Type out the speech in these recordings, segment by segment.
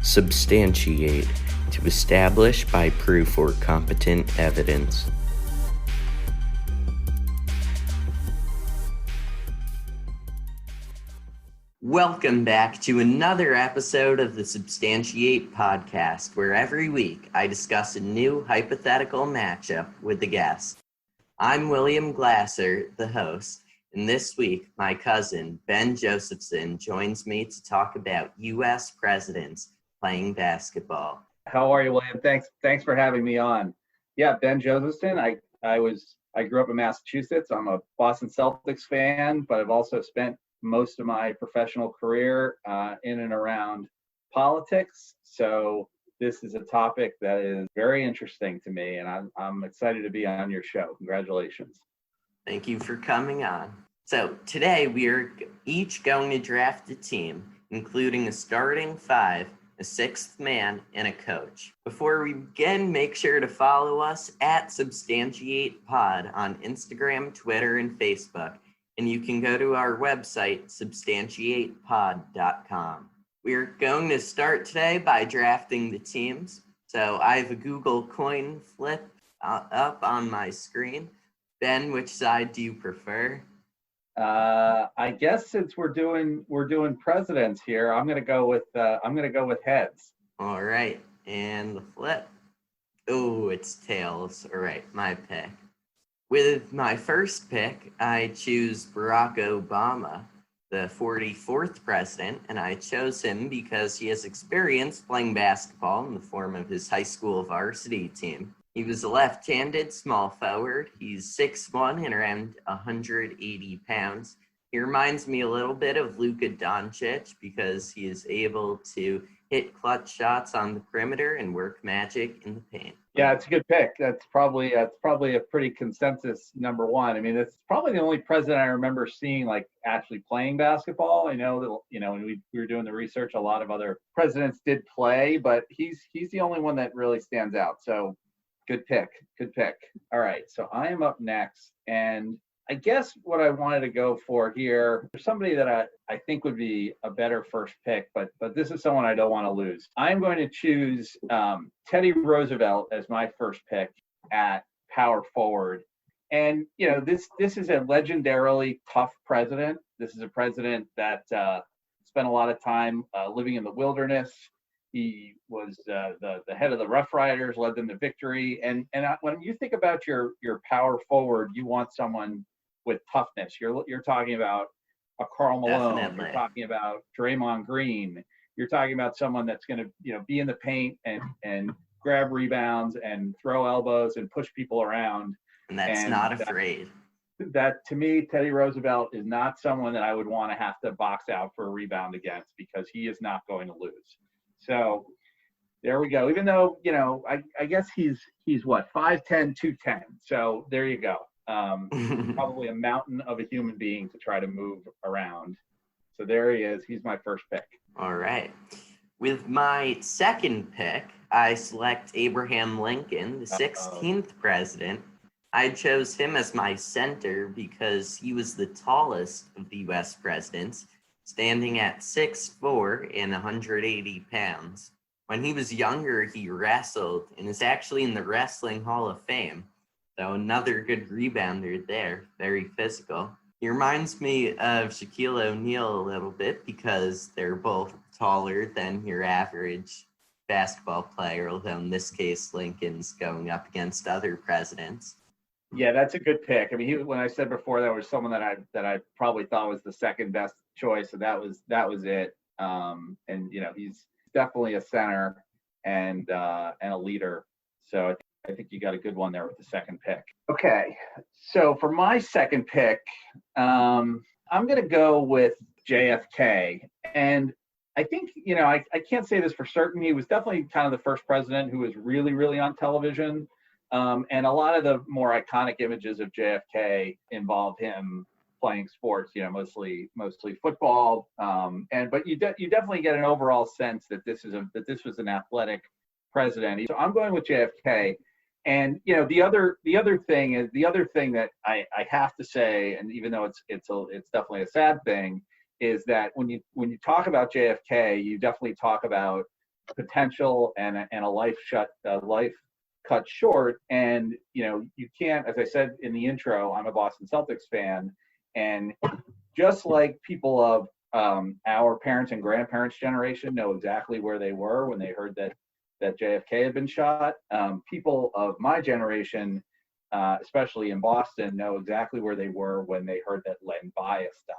Substantiate, to establish by proof or competent evidence. Welcome back to another episode of the Substantiate podcast, where every week I discuss a new hypothetical matchup with a guest. I'm William Glasser, the host, and this week my cousin Ben Josephson joins me to talk about U.S. presidents playing basketball. How are you, William? Thanks for having me on. Yeah, Ben Josephson. I grew up in Massachusetts. I'm a Boston Celtics fan, but I've also spent most of my professional career in and around politics. So this is a topic that is very interesting to me, and I'm excited to be on your show. Congratulations. Thank you for coming on. So today we are each going to draft a team, including a starting five, a sixth man, and a coach. Before we begin, make sure to follow us at substantiatepod on Instagram, Twitter, and Facebook. And you can go to our website, substantiatepod.com. We're going to start today by drafting the teams. So I have a Google coin flip up on my screen. Ben, which side do you prefer? I guess since we're doing presidents here, I'm gonna go with heads. All right, and the flip. Oh, it's tails. All right, my pick. With my first pick, I choose Barack Obama, the 44th president, and I chose him because he has experience playing basketball in the form of his high school varsity team. He was a left-handed small forward. He's 6'1" and around 180 pounds. He reminds me a little bit of Luka Doncic because he is able to hit clutch shots on the perimeter and work magic in the paint. Yeah, it's a good pick. That's probably a pretty consensus number one. I mean, it's probably the only president I remember seeing like actually playing basketball. I know that, when we were doing the research, a lot of other presidents did play, but he's the only one that really stands out. So good pick. All right, so I am up next, and I guess what I wanted to go for here, there's somebody that I think would be a better first pick, but this is someone I don't want to lose. I'm going to choose Teddy Roosevelt as my first pick at power forward. And, this is a legendarily tough president. This is a president that spent a lot of time living in the wilderness. He was the head of the Rough Riders, led them to victory. And when you think about your power forward, you want someone with toughness. You're talking about a Karl Malone. Definitely. You're talking about Draymond Green. You're talking about someone that's going to be in the paint and grab rebounds and throw elbows and push people around. And that's not afraid. That to me, Teddy Roosevelt is not someone that I would want to have to box out for a rebound against, because he is not going to lose. So there we go. Even though, I guess he's what, 5'10", 210. So there you go. Probably a mountain of a human being to try to move around. So there he is. He's my first pick. All right. With my second pick, I select Abraham Lincoln, the 16th president. I chose him as my center because he was the tallest of the U.S. presidents, standing at 6'4" and 180 pounds. When he was younger, he wrestled and is actually in the Wrestling Hall of Fame. So another good rebounder there, very physical. He reminds me of Shaquille O'Neal a little bit because they're both taller than your average basketball player, although in this case, Lincoln's going up against other presidents. Yeah, that's a good pick. I mean, when I said before, there was someone that I probably thought was the second best choice, so that was it. And he's definitely a center and a leader. So I think you got a good one there with the second pick. Okay, so for my second pick, I'm going to go with JFK. And I think, I can't say this for certain. He was definitely kind of the first president who was really, really on television. And a lot of the more iconic images of JFK involve him playing sports, mostly football. But you definitely get an overall sense that this was an athletic president. So I'm going with JFK. And the other thing that I have to say, and even though it's definitely a sad thing, is that when you talk about JFK, you definitely talk about potential and a life cut short. And you can't, as I said in the intro, I'm a Boston Celtics fan, and just like people of our parents and grandparents' generation know exactly where they were when they heard that JFK had been shot, people of my generation, especially in Boston, know exactly where they were when they heard that Len Bias died.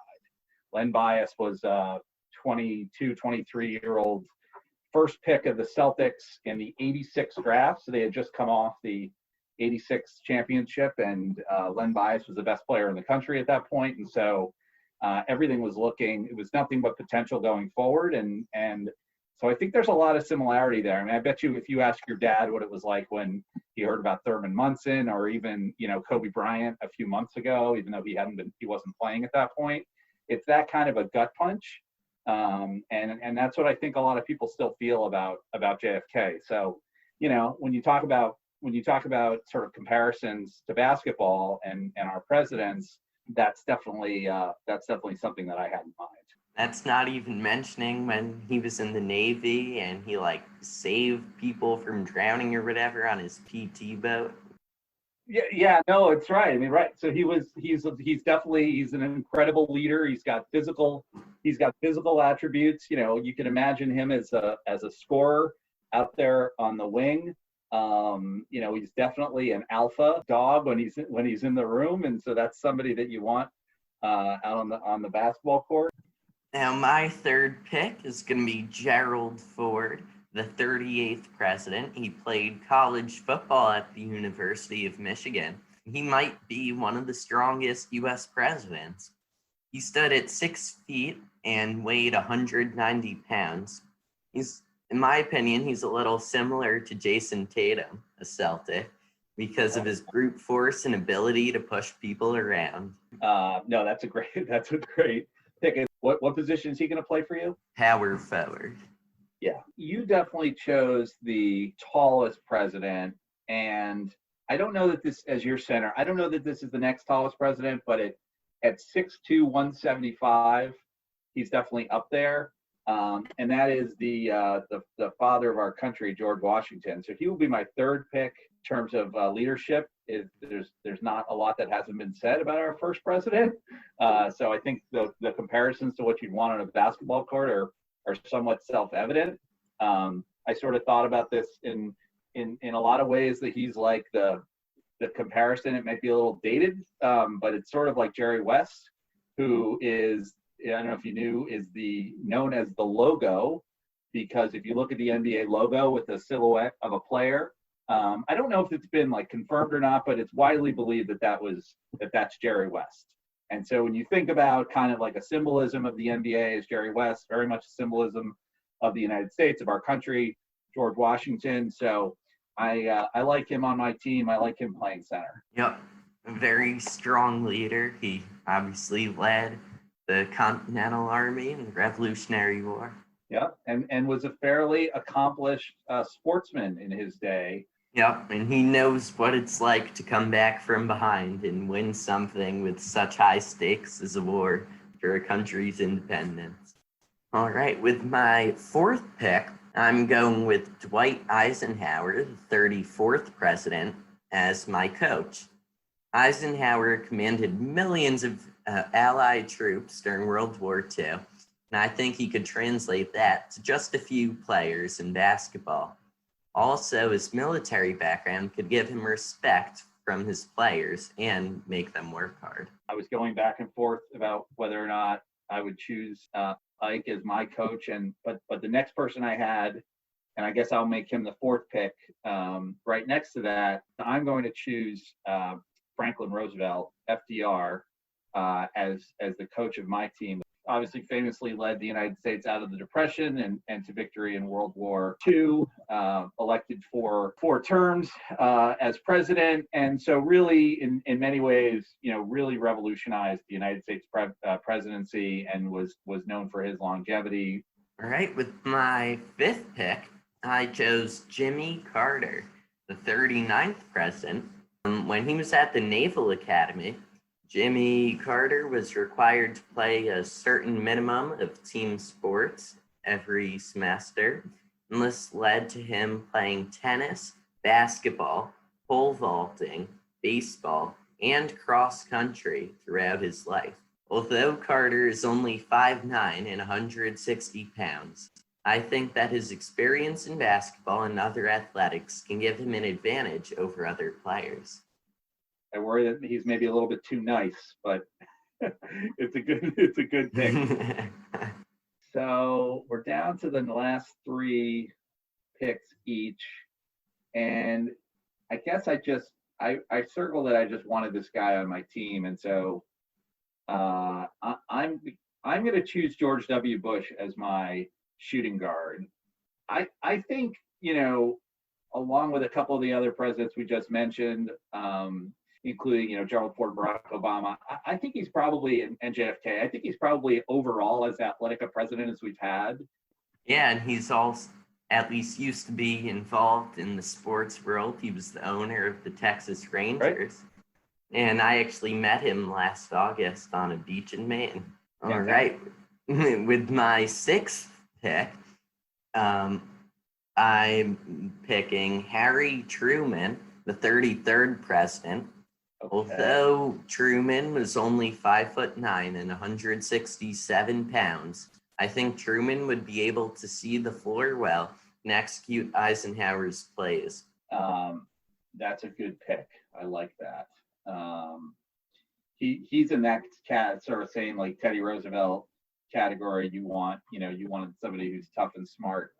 Len Bias was a 22, 23-year-old first pick of the Celtics in the 86 draft. So they had just come off the 86 championship, and Len Bias was the best player in the country at that point. And so everything was it was nothing but potential going forward. And so I think there's a lot of similarity there. I mean, I bet you if you ask your dad what it was like when he heard about Thurman Munson, or even, Kobe Bryant a few months ago, even though he wasn't playing at that point, it's that kind of a gut punch. And that's what I think a lot of people still feel about JFK. So, when you talk about sort of comparisons to basketball and our presidents, that's definitely something that I had in mind. That's not even mentioning when he was in the Navy and he saved people from drowning or whatever on his PT boat. Yeah, no, it's right. I mean, right. So he's an incredible leader. He's got physical attributes. You can imagine him as a scorer out there on the wing. He's definitely an alpha dog when he's in the room, and so that's somebody that you want out on the basketball court. Now, my third pick is going to be Gerald Ford, the 38th president. He played college football at the University of Michigan. He might be one of the strongest U.S. presidents. He stood at 6 feet and weighed 190 pounds. In my opinion, he's a little similar to Jason Tatum, a Celtic, because of his brute force and ability to push people around. No, that's a great pick. What position is he going to play for you? Power forward. Yeah, you definitely chose the tallest president, and I don't know that this, as your center, I don't know that this is the next tallest president, but at 6'2", 175, he's definitely up there. And that is the father of our country, George Washington. So he will be my third pick in terms of leadership. There's not a lot that hasn't been said about our first president. So I think the comparisons to what you'd want on a basketball court are somewhat self-evident. I sort of thought about this in a lot of ways that he's like the comparison. It might be a little dated, but it's sort of like Jerry West, who is, I don't know if you knew, is known as the logo, because if you look at the NBA logo with the silhouette of a player, I don't know if it's been confirmed or not, but it's widely believed that's Jerry West. And so when you think about kind of like a symbolism of the NBA as Jerry West, very much a symbolism of the United States, of our country, George Washington. So I like him on my team. I like him playing center. Yep, a very strong leader. He obviously led the Continental Army in the Revolutionary War. Yeah, and was a fairly accomplished sportsman in his day. Yep, and he knows what it's like to come back from behind and win something with such high stakes as a war for a country's independence. All right, with my fourth pick, I'm going with Dwight Eisenhower, the 34th president, as my coach. Eisenhower commanded millions of Allied troops during World War II, and I think he could translate that to just a few players in basketball. Also, his military background could give him respect from his players and make them work hard. I was going back and forth about whether or not I would choose Ike as my coach, but the next person I had, and I guess I'll make him the fourth pick, right next to that, I'm going to choose Franklin Roosevelt, FDR, as the coach of my team. Obviously famously led the United States out of the Depression and to victory in World War II, elected for 4 terms as president. And so really, in many ways, really revolutionized the United States presidency and was known for his longevity. All right, with my fifth pick, I chose Jimmy Carter, the 39th president. When he was at the Naval Academy, Jimmy Carter was required to play a certain minimum of team sports every semester. and this led to him playing tennis, basketball, pole vaulting, baseball, and cross country throughout his life. Although Carter is only 5'9" and 160 pounds, I think that his experience in basketball and other athletics can give him an advantage over other players. I worry that he's maybe a little bit too nice, but it's a good pick. So we're down to the last three picks each, and I guess I circled that I just wanted this guy on my team, and so I'm going to choose George W. Bush as my shooting guard. I think, along with a couple of the other presidents we just mentioned, including, Gerald Ford, Barack Obama, I think he's probably, and JFK, I think he's probably overall as athletic a president as we've had. Yeah, and he's also at least used to be involved in the sports world. He was the owner of the Texas Rangers. Right. And I actually met him last August on a beach in Maine. All right. With my sixth pick, I'm picking Harry Truman, the 33rd president. Okay. Although Truman was only 5'9" and 167 pounds, I think Truman would be able to see the floor well and execute Eisenhower's plays. That's a good pick. I like that. He's in that sort of same like Teddy Roosevelt category. You wanted somebody who's tough and smart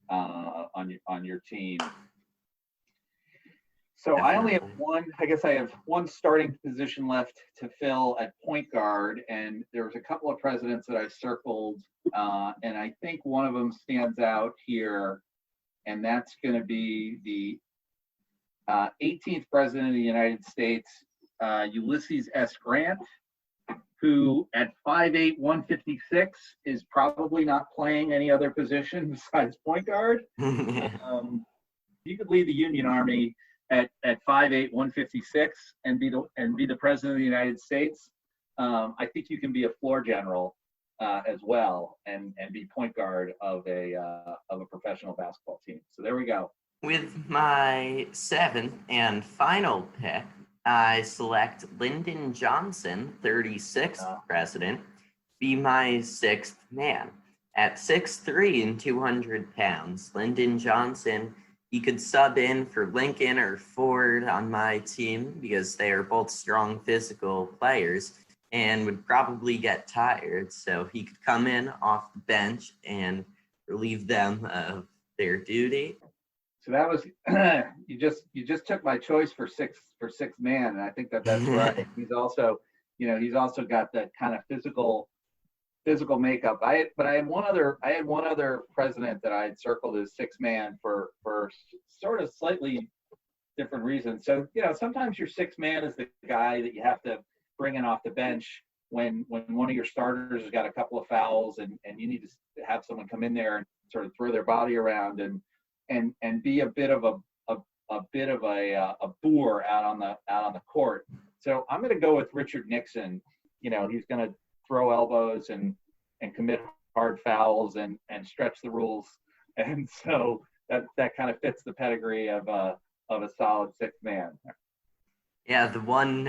on your team. So definitely. I only have I have one starting position left to fill at point guard, and there's a couple of presidents that I circled, and I think one of them stands out here, and that's going to be the 18th president of the United States, Ulysses S. Grant, who at 5'8", 156 is probably not playing any other position besides point guard. You could lead the Union Army at 5'8", 156 and be the president of the United States. I think you can be a floor general as well and be point guard of a professional basketball team. So there we go. With my seventh and final pick, I select Lyndon Johnson, 36th president, be my sixth man. At 6'3" and 200 pounds, Lyndon Johnson, he could sub in for Lincoln or Ford on my team because they are both strong physical players and would probably get tired. So he could come in off the bench and relieve them of their duty. So that was you just took my choice for sixth man, and I think that's right. He's also got that kind of physical makeup. I had one other president that I had circled as sixth man for sort of slightly different reasons. So sometimes your sixth man is the guy that you have to bring in off the bench when one of your starters has got a couple of fouls and you need to have someone come in there and sort of throw their body around and be a bit of a boor out on the court. So I'm going to go with Richard Nixon. He's going to throw elbows and commit hard fouls and stretch the rules, and so that kind of fits the pedigree of a solid sixth man. Yeah, the one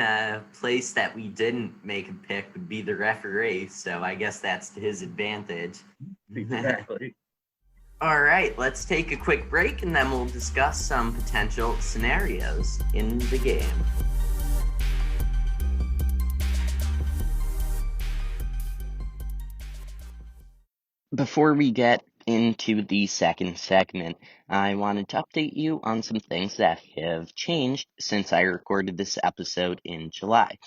place that we didn't make a pick would be the referee, so I guess that's to his advantage. Exactly. All right, let's take a quick break and then we'll discuss some potential scenarios in the game. Before we get into the second segment, I wanted to update you on some things that have changed since I recorded this episode in July.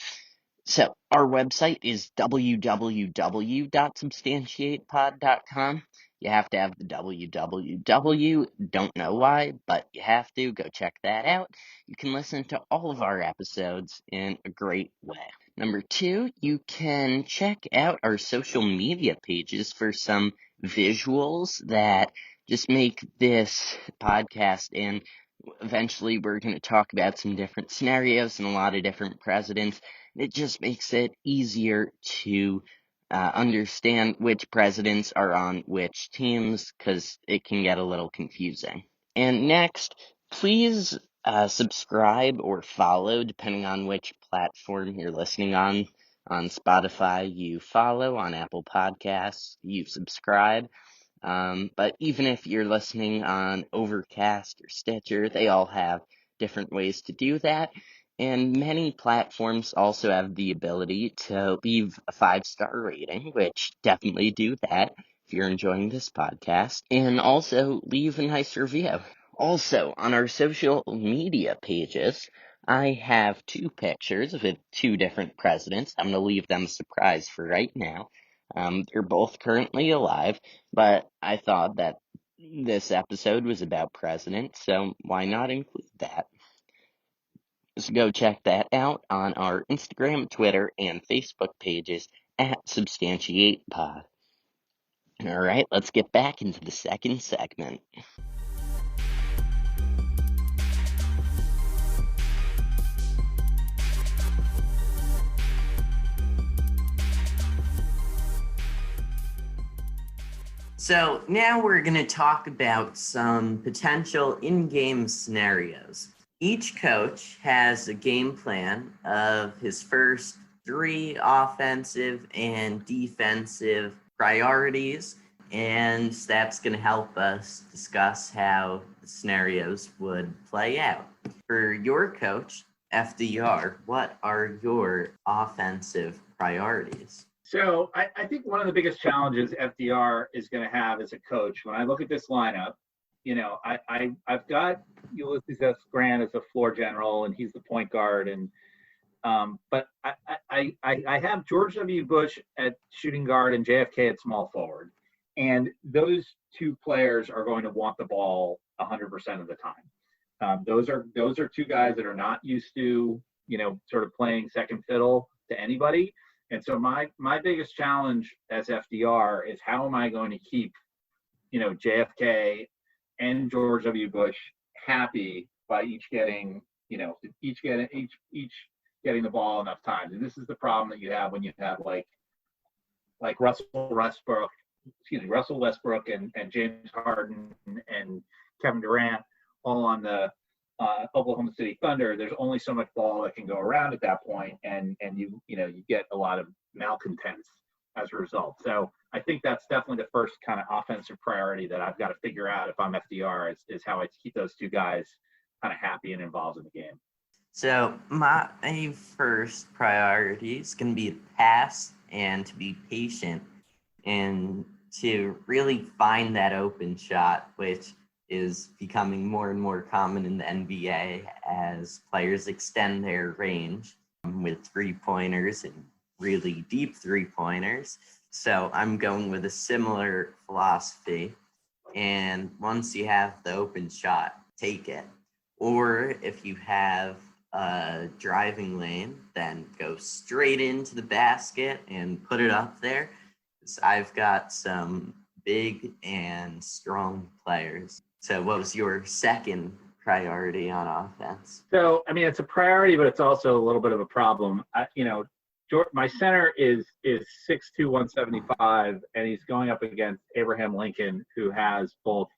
So, our website is www.substantiatepod.com. You have to have the www, don't know why, but you have to. Go check that out. You can listen to all of our episodes in a great way. Number 2, you can check out our social media pages for some visuals that just make this podcast, and eventually we're going to talk about some different scenarios and a lot of different presidents. It just makes it easier to understand which presidents are on which teams, because it can get a little confusing. And next, please subscribe or follow, depending on which platform you're listening on. On Spotify, you follow. On Apple Podcasts, you subscribe. But even if you're listening on Overcast or Stitcher, they all have different ways to do that. And many platforms also have the ability to leave a 5-star rating, which definitely do that if you're enjoying this podcast. And also leave a nice review. Also, on our social media pages, I have 2 pictures with 2 different presidents. I'm going to leave them a surprise for right now. They're both currently alive, but I thought that this episode was about presidents, so why not include that? So go check that out on our Instagram, Twitter, and Facebook pages at substantiatepod. Alright, let's get back into the second segment. So now we're going to talk about some potential in-game scenarios. Each coach has a game plan of his first 3 offensive and defensive priorities, and that's going to help us discuss how the scenarios would play out. For your coach, FDR, what are your offensive priorities? So I think one of the biggest challenges FDR is going to have as a coach, when I look at this lineup, I've got Ulysses S. Grant as a floor general, and he's the point guard, and but I have George W. Bush at shooting guard and JFK at small forward, and those 2 players are going to want the ball 100% of the time. Those are 2 guys that are not used to sort of playing second fiddle to anybody. And so my biggest challenge as FDR is, how am I going to keep, JFK and George W. Bush happy by each getting the ball enough times. And this is the problem that you have when you have like Russell Westbrook and James Harden and Kevin Durant all on the Oklahoma City Thunder. There's only so much ball that can go around at that point, and you get a lot of malcontents as a result. So I think that's definitely the first kind of offensive priority that I've got to figure out if I'm FDR, is how I keep those 2 guys kind of happy and involved in the game. So my first priority is going to be to pass and to be patient and to really find that open shot, which is becoming more and more common in the NBA as players extend their range with 3-pointers and really deep 3-pointers. So I'm going with a similar philosophy. And once you have the open shot, take it. Or if you have a driving lane, then go straight into the basket and put it up there. So I've got some big and strong players. So what was your second priority on offense? So, I mean, it's a priority, but it's also a little bit of a problem. My center is 6'2", 175, and he's going up against Abraham Lincoln, who has both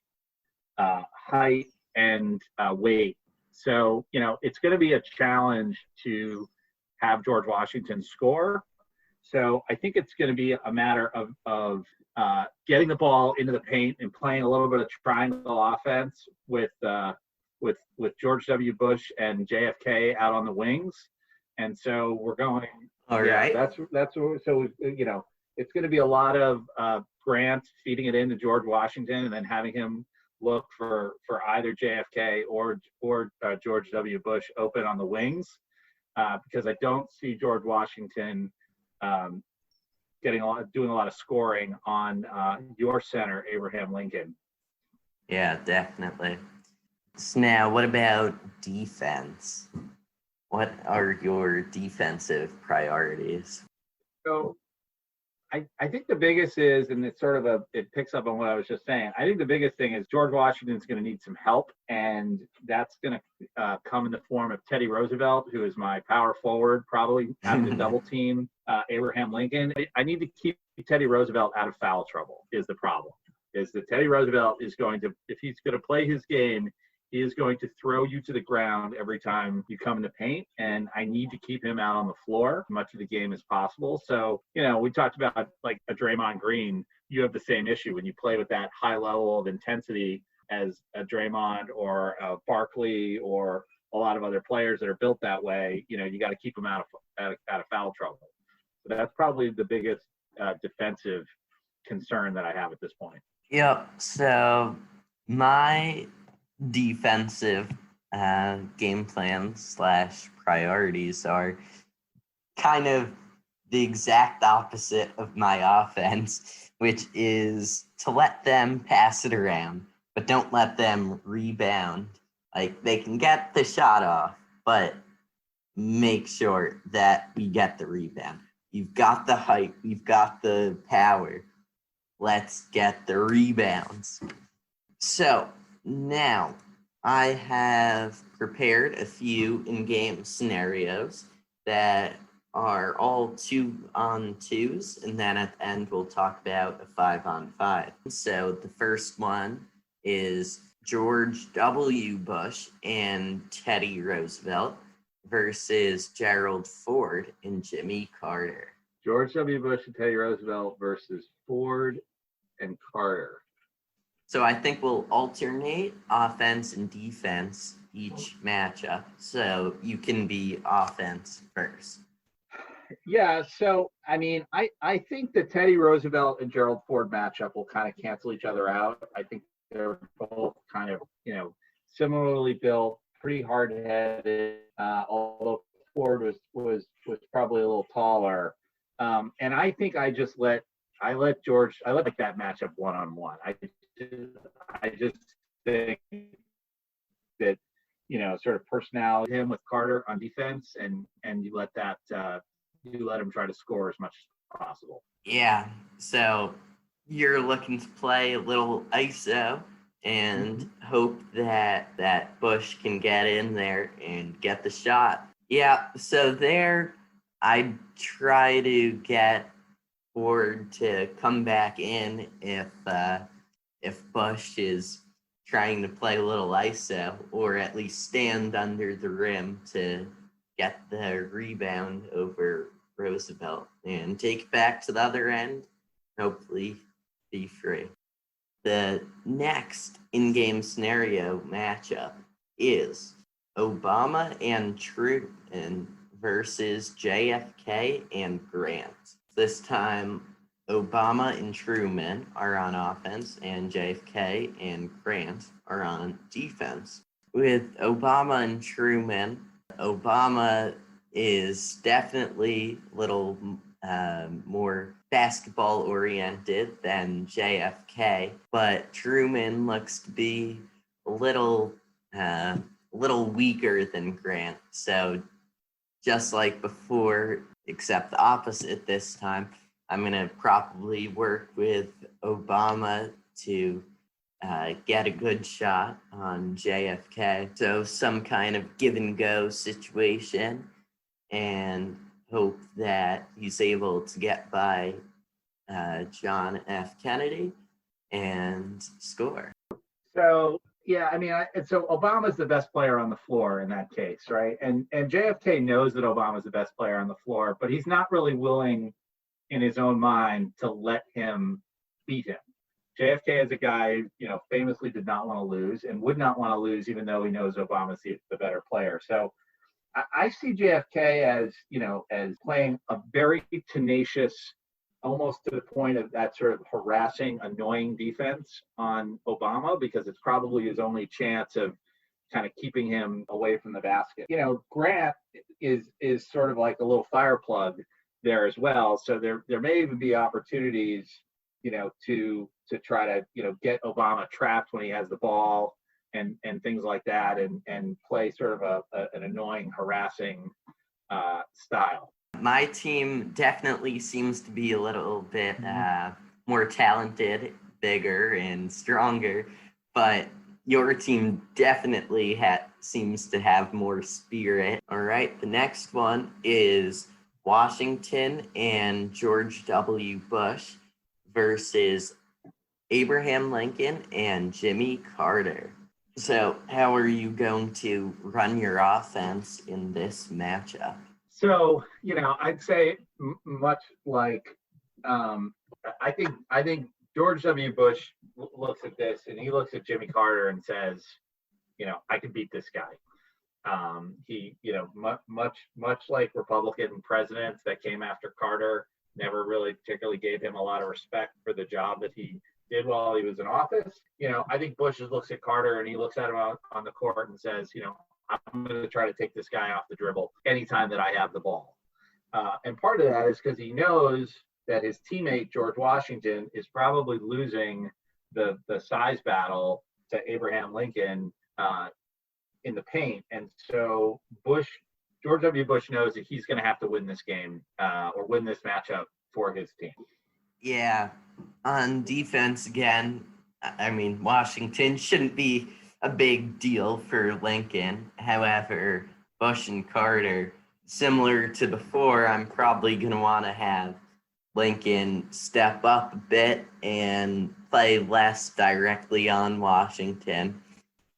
height and weight. So, it's going to be a challenge to have George Washington score. So I think it's going to be a matter of getting the ball into the paint and playing a little bit of triangle offense with George W. Bush and JFK out on the wings. And so we're going. All right. That's so it's going to be a lot of Grant feeding it into George Washington and then having him look for either JFK or George W. Bush open on the wings, because I don't see George Washington doing a lot of scoring on your center, Abraham Lincoln. Yeah, definitely. So now, what about defense? What are your defensive priorities? So I think the biggest is, and it's sort of it picks up on what I was just saying. I think the biggest thing is George Washington's going to need some help, and that's going to come in the form of Teddy Roosevelt, who is my power forward, probably having to double team Abraham Lincoln. I need to keep Teddy Roosevelt out of foul trouble is the problem. Is that Teddy Roosevelt is going to, if he's going to play his game, he is going to throw you to the ground every time you come in the paint, and I need to keep him out on the floor as much of the game as possible. So, we talked about like a Draymond Green. You have the same issue when you play with that high level of intensity as a Draymond or a Barkley or a lot of other players that are built that way. You got to keep them out of foul trouble. So that's probably the biggest defensive concern that I have at this point. Yep. So my defensive game plan / priorities are kind of the exact opposite of my offense, which is to let them pass it around, but don't let them rebound. Like, they can get the shot off, but make sure that we get the rebound. You've got the height, you've got the power. Let's get the rebounds. So now I have prepared a few in-game scenarios that are all 2-on-2s, and then at the end we'll talk about a 5-on-5. So the first one is George W. Bush and Teddy Roosevelt versus Gerald Ford and Jimmy Carter. George W. Bush and Teddy Roosevelt versus Ford and Carter. So I think we'll alternate offense and defense each matchup. So you can be offense first. Yeah, so I mean, I think the Teddy Roosevelt and Gerald Ford matchup will kind of cancel each other out. I think they're both kind of, similarly built, pretty hard-headed, although Ford was probably a little taller. And I think I let George, I let that matchup one-on-one. I just think that, sort of personality him with Carter on defense, and you let him try to score as much as possible. Yeah, so you're looking to play a little ISO and hope that Bush can get in there and get the shot. Yeah, so there I try to get Ford to come back in if Bush is trying to play a little ISO, or at least stand under the rim to get the rebound over Roosevelt and take it back to the other end, hopefully be free. The next in-game scenario matchup is Obama and Truman versus JFK and Grant. This time, Obama and Truman are on offense, and JFK and Grant are on defense. With Obama and Truman, Obama is definitely a little more basketball-oriented than JFK, but Truman looks to be a little weaker than Grant. So just like before, except the opposite this time, I'm going to probably work with Obama to get a good shot on JFK. So some kind of give and go situation, and hope that he's able to get by John F. Kennedy and score. So, yeah, I mean, so Obama's the best player on the floor in that case, right? And JFK knows that Obama's the best player on the floor, but he's not really willing in his own mind to let him beat him. JFK is a guy, famously did not want to lose and would not want to lose, even though he knows Obama's the better player. So I see JFK as playing a very tenacious, almost to the point of that sort of harassing, annoying defense on Obama, because it's probably his only chance of kind of keeping him away from the basket. Grant is sort of like a little fire plug there as well. So there may even be opportunities, to try to, get Obama trapped when he has the ball and things like that, and play sort of an annoying, harassing style. My team definitely seems to be a little bit more talented, bigger, and stronger, but your team definitely seems to have more spirit. All right, the next one is Washington and George W. Bush versus Abraham Lincoln and Jimmy Carter. So, how are you going to run your offense in this matchup? So, I'd say much like I think George W. Bush looks at this and he looks at Jimmy Carter and says, I can beat this guy. He, much like Republican presidents that came after Carter, never really particularly gave him a lot of respect for the job that he did while he was in office. I think Bush looks at Carter and he looks at him on the court and says, I'm going to try to take this guy off the dribble anytime that I have the ball. And part of that is because he knows that his teammate, George Washington, is probably losing the size battle to Abraham Lincoln in the paint. And so George W. Bush knows that he's going to have to win this game or win this matchup for his team. Yeah, on defense again, I mean, Washington shouldn't be a big deal for Lincoln. However, Bush and Carter, similar to before, I'm probably going to want to have Lincoln step up a bit and play less directly on Washington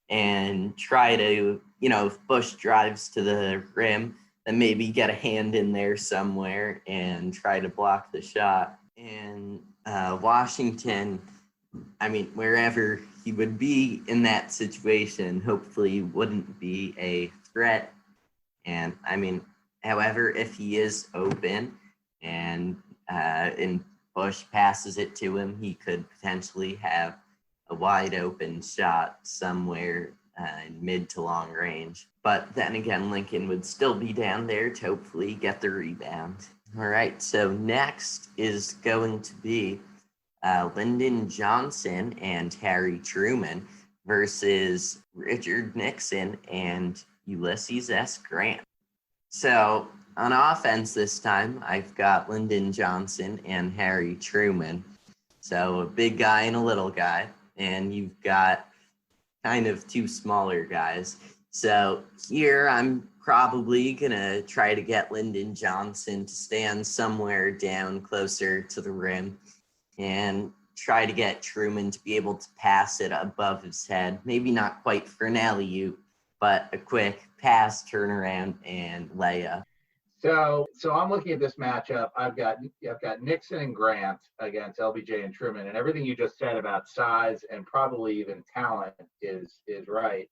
and try to, if Bush drives to the rim, then maybe get a hand in there somewhere and try to block the shot. And Washington, I mean, wherever he would be in that situation, hopefully wouldn't be a threat. And I mean, however, if he is open and Bush passes it to him, he could potentially have a wide open shot somewhere in mid to long range. But then again, Lincoln would still be down there to hopefully get the rebound. All right, so next is going to be Lyndon Johnson and Harry Truman versus Richard Nixon and Ulysses S. Grant. So on offense this time, I've got Lyndon Johnson and Harry Truman. So a big guy and a little guy. And you've got kind of two smaller guys. So here I'm probably going to try to get Lyndon Johnson to stand somewhere down closer to the rim and try to get Truman to be able to pass it above his head. Maybe not quite for an alley-oop, but a quick pass, turnaround, and layup. So I'm looking at this matchup. I've got Nixon and Grant against LBJ and Truman, and everything you just said about size and probably even talent is right.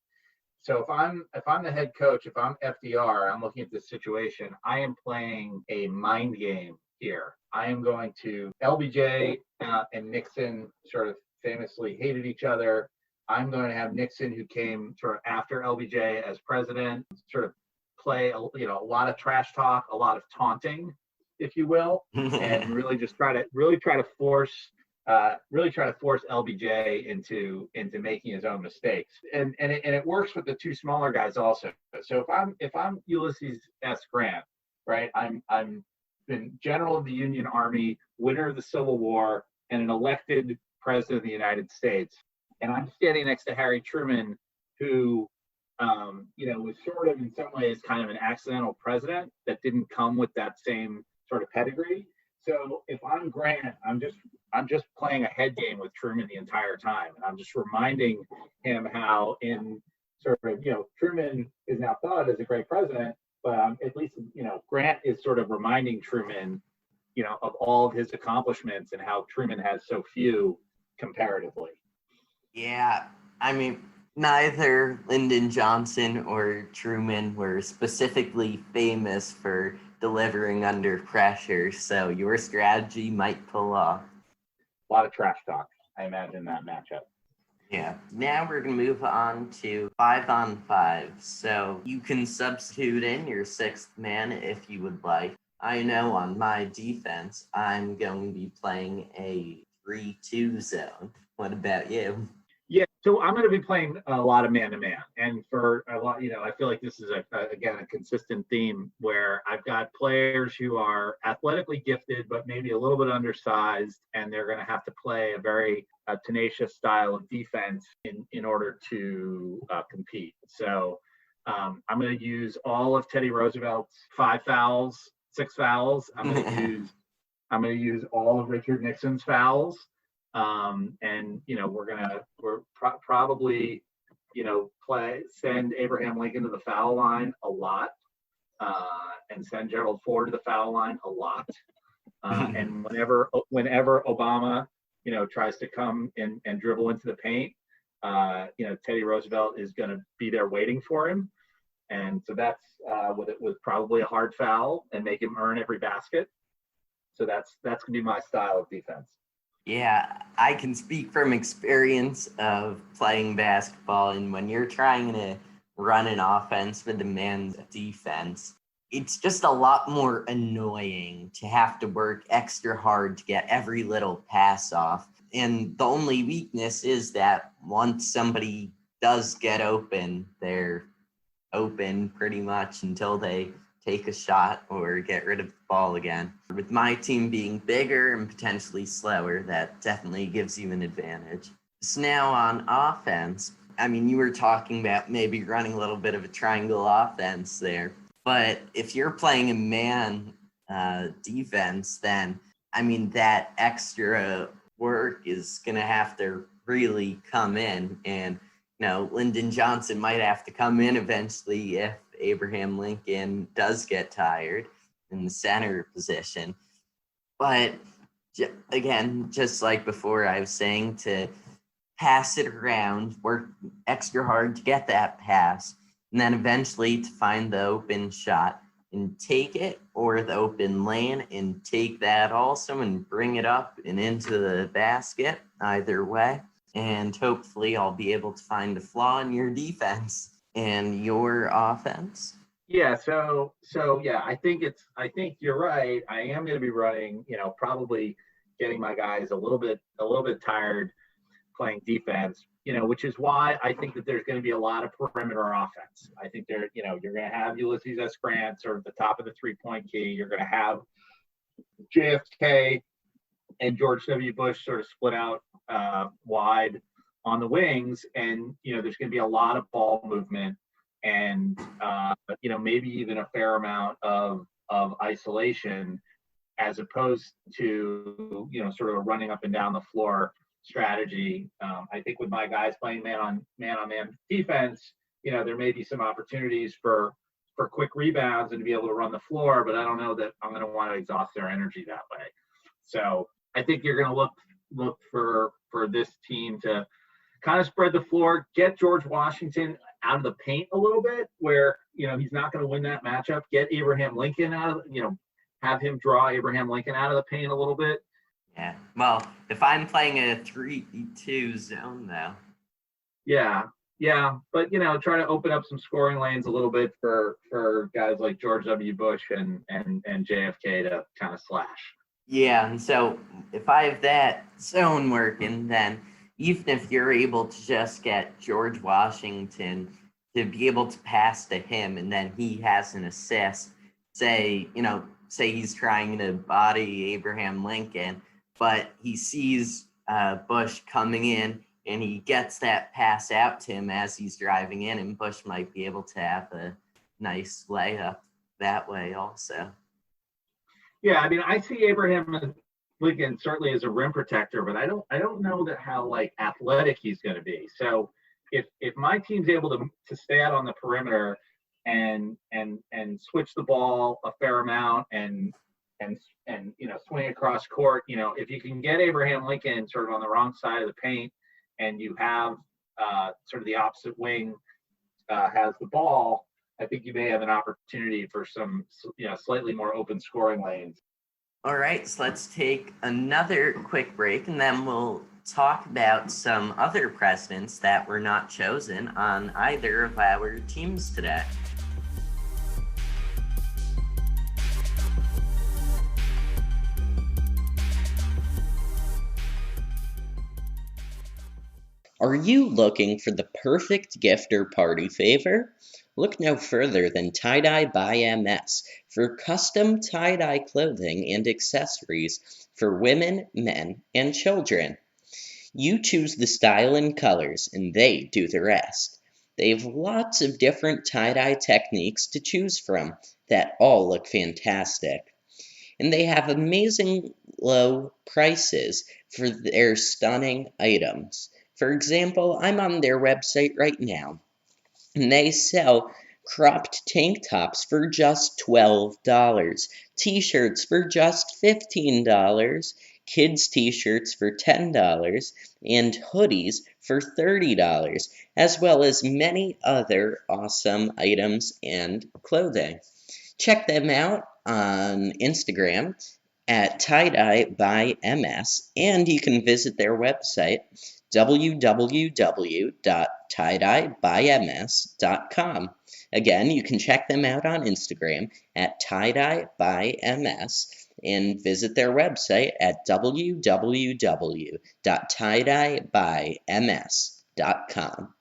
So if I'm the head coach, if I'm FDR, I'm looking at this situation. I am playing a mind game here. I am going to LBJ and Nixon sort of famously hated each other. I'm going to have Nixon, who came sort of after LBJ as president, sort of play a lot of trash talk, a lot of taunting, if you will, and really try to force LBJ into making his own mistakes. And it works with the two smaller guys also. So if I'm Ulysses S. Grant, right? I'm been general of the Union Army, winner of the Civil War, and an elected president of the United States. And I'm standing next to Harry Truman, who was sort of in some ways kind of an accidental president that didn't come with that same sort of pedigree. So if I'm Grant, I'm just playing a head game with Truman the entire time. And I'm just reminding him how in sort of, Truman is now thought as a great president, but at least, Grant is sort of reminding Truman, of all of his accomplishments and how Truman has so few comparatively. Yeah, I mean, neither Lyndon Johnson or Truman were specifically famous for delivering under pressure, so your strategy might pull off. A lot of trash talk, I imagine, that matchup. Yeah. Now we're going to move on to 5-on-5. So you can substitute in your sixth man if you would like. I know on my defense, I'm going to be playing a 3-2 zone. What about you? Yeah, so I'm going to be playing a lot of man-to-man, and for a lot, I feel like this is a consistent theme where I've got players who are athletically gifted, but maybe a little bit undersized, and they're going to have to play a very tenacious style of defense in order to compete. So I'm going to use all of Teddy Roosevelt's 5 fouls 6 fouls. I'm gonna use all of Richard Nixon's fouls. And we're probably send Abraham Lincoln to the foul line a lot, and send Gerald Ford to the foul line a lot. And whenever Obama tries to come and dribble into the paint, Teddy Roosevelt is going to be there waiting for him. And so that's with probably a hard foul and make him earn every basket. So that's going to be my style of defense. Yeah, I can speak from experience of playing basketball, and when you're trying to run an offense with a man's defense, it's just a lot more annoying to have to work extra hard to get every little pass off. And the only weakness is that once somebody does get open, they're open pretty much until they take a shot or get rid of the ball again. With my team being bigger and potentially slower, that definitely gives you an advantage. So now on offense, I mean, you were talking about maybe running a little bit of a triangle offense there, but if you're playing a man defense, then, I mean, that extra work is going to have to really come in. And, Lyndon Johnson might have to come in eventually if Abraham Lincoln does get tired in the center position. But again, just like before, I was saying to pass it around, work extra hard to get that pass, and then eventually to find the open shot and take it, or the open lane and take that also and bring it up and into the basket, either way. And hopefully I'll be able to find a flaw in your defense and your offense. Yeah, so yeah, I think you're right. I am going to be running, probably getting my guys a little bit tired playing defense, which is why I think that there's going to be a lot of perimeter offense. I think you're going to have Ulysses S. Grant sort of the top of the 3-point key. You're going to have JFK and George W. Bush sort of split out wide on the wings, and there's going to be a lot of ball movement, and maybe even a fair amount of isolation, as opposed to sort of a running up and down the floor strategy. I think with my guys playing man on man defense, there may be some opportunities for quick rebounds and to be able to run the floor, but I don't know that I'm going to want to exhaust their energy that way. So I think you're going to look for this team to kind of spread the floor, get George Washington out of the paint a little bit, where he's not going to win that matchup. Get Abraham Lincoln out of have him draw Abraham Lincoln out of the paint a little bit. Yeah. Well, if I'm playing a 3-2 zone though. Yeah, but try to open up some scoring lanes a little bit for guys like George W. Bush and JFK to kind of slash. Yeah, and so if I have that zone working, then even if you're able to just get George Washington to be able to pass to him and then he has an assist, say he's trying to body Abraham Lincoln, but he sees Bush coming in and he gets that pass out to him as he's driving in, and Bush might be able to have a nice layup that way also. Yeah, I mean, I see Abraham Lincoln certainly as a rim protector, but I don't know that how athletic he's going to be. So if my team's able to stay out on the perimeter and switch the ball a fair amount and swing across court, if you can get Abraham Lincoln sort of on the wrong side of the paint, and you have sort of the opposite wing has the ball, I think you may have an opportunity for some, slightly more open scoring lanes. All right, so let's take another quick break, and then we'll talk about some other presidents that were not chosen on either of our teams today. Are you looking for the perfect gift or party favor? Look no further than Tie-Dye by MS for custom tie-dye clothing and accessories for women, men, and children. You choose the style and colors, and they do the rest. They have lots of different tie-dye techniques to choose from that all look fantastic. And they have amazing low prices for their stunning items. For example, I'm on their website right now, and they sell cropped tank tops for just $12, t-shirts for just $15, kids t-shirts for $10, and hoodies for $30, as well as many other awesome items and clothing. Check them out on Instagram at Tie-Dye by MS, and you can visit their website, www.tiedyebyms.com. Again, you can check them out on Instagram at Tie-Dye by MS and visit their website at www.tiedyebyms.com.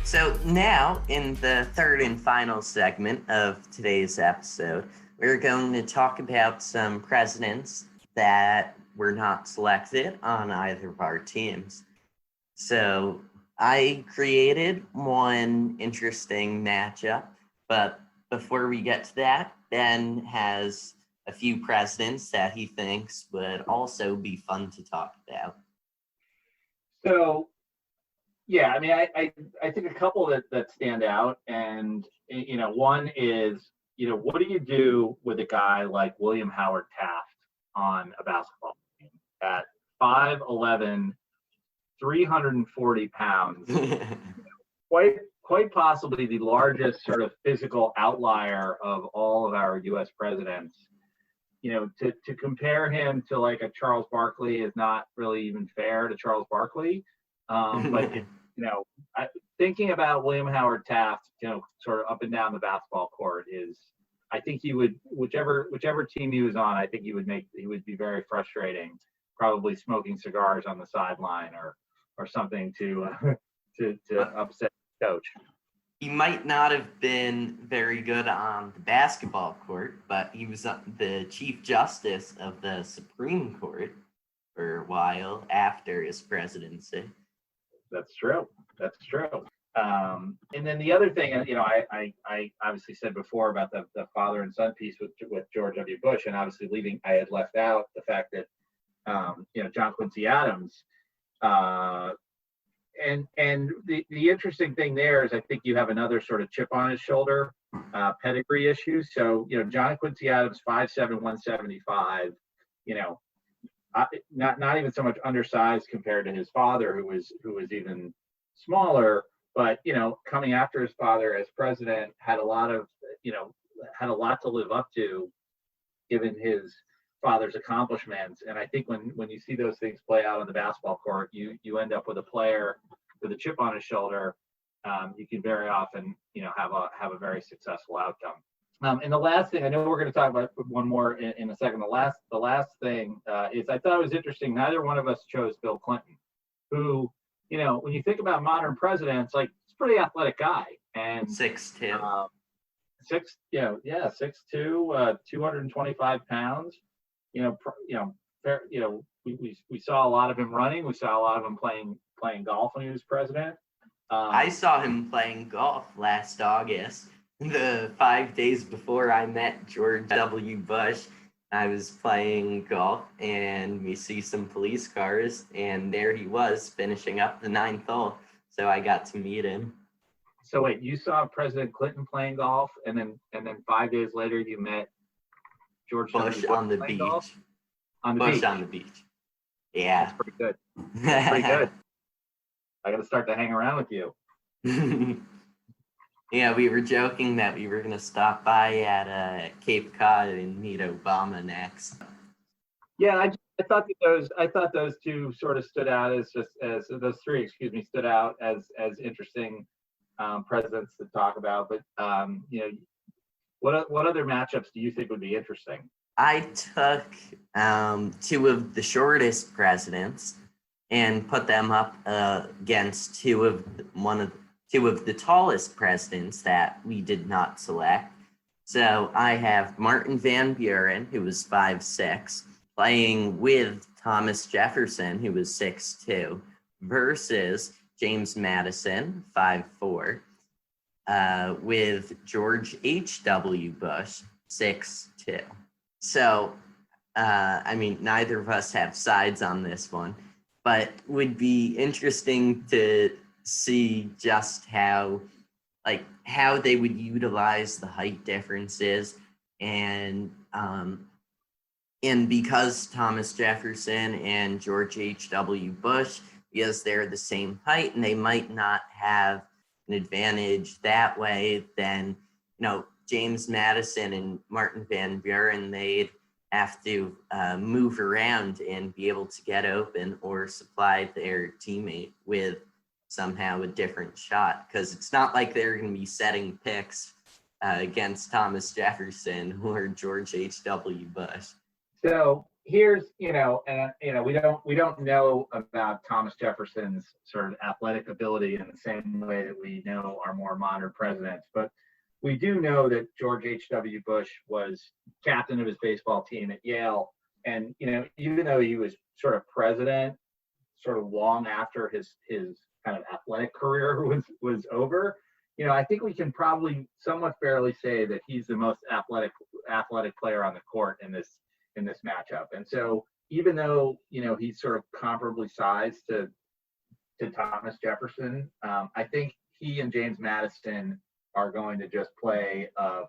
So now, in the third and final segment of today's episode, we're going to talk about some presidents that were not selected on either of our teams. So I created one interesting matchup, but before we get to that, Ben has a few presidents that he thinks would also be fun to talk about. So, yeah, I mean, I think a couple that stand out, and one is, what do you do with a guy like William Howard Taft on a basketball team at 5'11", 340 pounds, quite possibly the largest sort of physical outlier of all of our U.S. presidents. To compare him to like a Charles Barkley is not really even fair to Charles Barkley. But thinking about William Howard Taft, sort of up and down the basketball court is, I think he would, whichever team he was on, I think he would be very frustrating, probably smoking cigars on the sideline or something to upset the coach. He might not have been very good on the basketball court, but he was the Chief Justice of the Supreme Court for a while after his presidency. That's true. And then the other thing, I obviously said before about the father and son piece with George W. Bush, and obviously I had left out the fact that John Quincy Adams. And the interesting thing there is I think you have another sort of chip on his shoulder, pedigree issue. So John Quincy Adams, 5'7", 175. Not even so much undersized compared to his father, who was even smaller, but coming after his father as president, had a lot to live up to, given his father's accomplishments. And I think when you see those things play out on the basketball court, you end up with a player with a chip on his shoulder. You can very often have a very successful outcome. And the last thing, I know we're going to talk about one more in a second. The last thing is, I thought it was interesting. Neither one of us chose Bill Clinton, who, when you think about modern presidents, like, he's a pretty athletic guy, and 6'2", 225 pounds. We saw a lot of him running. We saw a lot of him playing golf when he was president. I saw him playing golf last August. The 5 days before I met George W. Bush, I was playing golf, and we see some police cars, and there he was finishing up the 9th hole. So I got to meet him. So wait, you saw President Clinton playing golf, and then 5 days later you met George Bush on the beach. Golf? On the Bush beach. On the beach. Yeah. That's pretty good. Pretty good. I got to start to hang around with you. Yeah, we were joking that we were going to stop by at Cape Cod and meet Obama next. Yeah, I thought those two sort of stood out as those three, stood out as interesting presidents to talk about. But what other matchups do you think would be interesting? I took two of the shortest presidents and put them up against two of the tallest presidents that we did not select. So I have Martin Van Buren, who was 5'6", playing with Thomas Jefferson, who was 6'2", versus James Madison, 5'4", with George H.W. Bush, 6'2". So, neither of us have sides on this one, but would be interesting to see just how they would utilize the height differences, and because Thomas Jefferson and George H.W. Bush, because they're the same height and they might not have an advantage that way, then, James Madison and Martin Van Buren, they'd have to move around and be able to get open or supply their teammate with somehow a different shot, because it's not like they're going to be setting picks against Thomas Jefferson or George H.W. Bush. So here's, we don't know about Thomas Jefferson's sort of athletic ability in the same way that we know our more modern presidents, but we do know that George H.W. Bush was captain of his baseball team at Yale. And, even though he was sort of president sort of long after his kind of athletic career was over, I think we can probably somewhat fairly say that he's the most athletic player on the court in this matchup. And so even though, he's sort of comparably sized to Thomas Jefferson, I think he and James Madison are going to just play a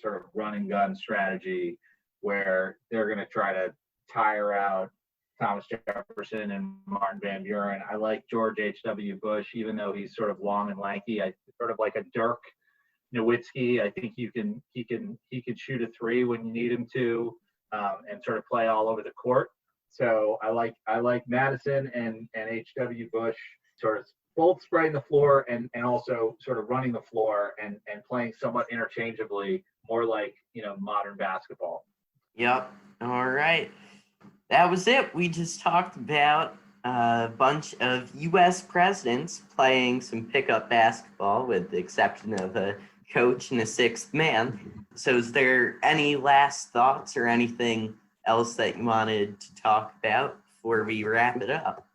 sort of run and gun strategy where they're going to try to tire out Thomas Jefferson and Martin Van Buren. I like George H.W. Bush, even though he's sort of long and lanky. I sort of like a Dirk Nowitzki. I think he can shoot a three when you need him to, and sort of play all over the court. So I like Madison and H.W. Bush sort of both spraying the floor and also sort of running the floor and playing somewhat interchangeably, more like, modern basketball. Yep. All right. That was it. We just talked about a bunch of U.S. presidents playing some pickup basketball, with the exception of a coach and a sixth man. So is there any last thoughts or anything else that you wanted to talk about before we wrap it up?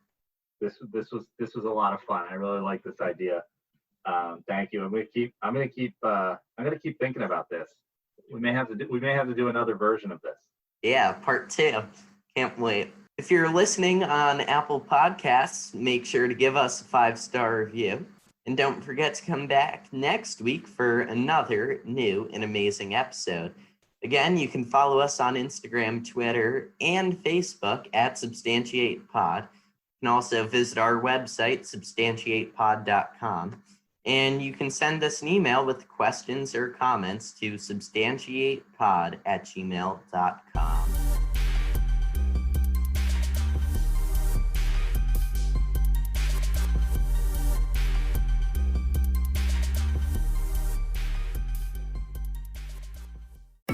This was a lot of fun. I really like this idea. Thank you. I'm gonna keep thinking about this. We may have to do another version of this. Yeah, part 2. Can't wait. If you're listening on Apple Podcasts, make sure to give us a 5-star review. And don't forget to come back next week for another new and amazing episode. Again, you can follow us on Instagram, Twitter, and Facebook at substantiatepod. You can also visit our website, substantiatepod.com. And you can send us an email with questions or comments to substantiatepod@gmail.com.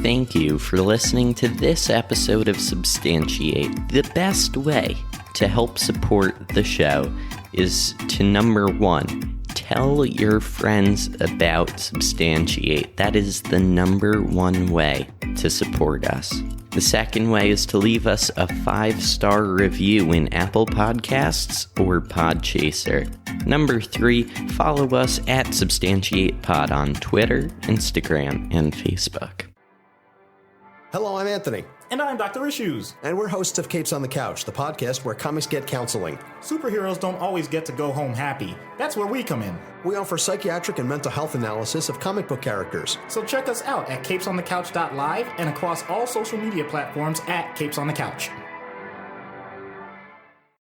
Thank you for listening to this episode of Substantiate. The best way to help support the show is to, number 1, tell your friends about Substantiate. That is the number 1 way to support us. The second way is to leave us a 5-star review in Apple Podcasts or Podchaser. Number 3, follow us at substantiatepod on Twitter, Instagram, and Facebook. Hello, I'm Anthony. And I'm Dr. Issues. And we're hosts of Capes on the Couch, the podcast where comics get counseling. Superheroes don't always get to go home happy. That's where we come in. We offer psychiatric and mental health analysis of comic book characters. So check us out at capesonthecouch.live and across all social media platforms at Capes on the Couch.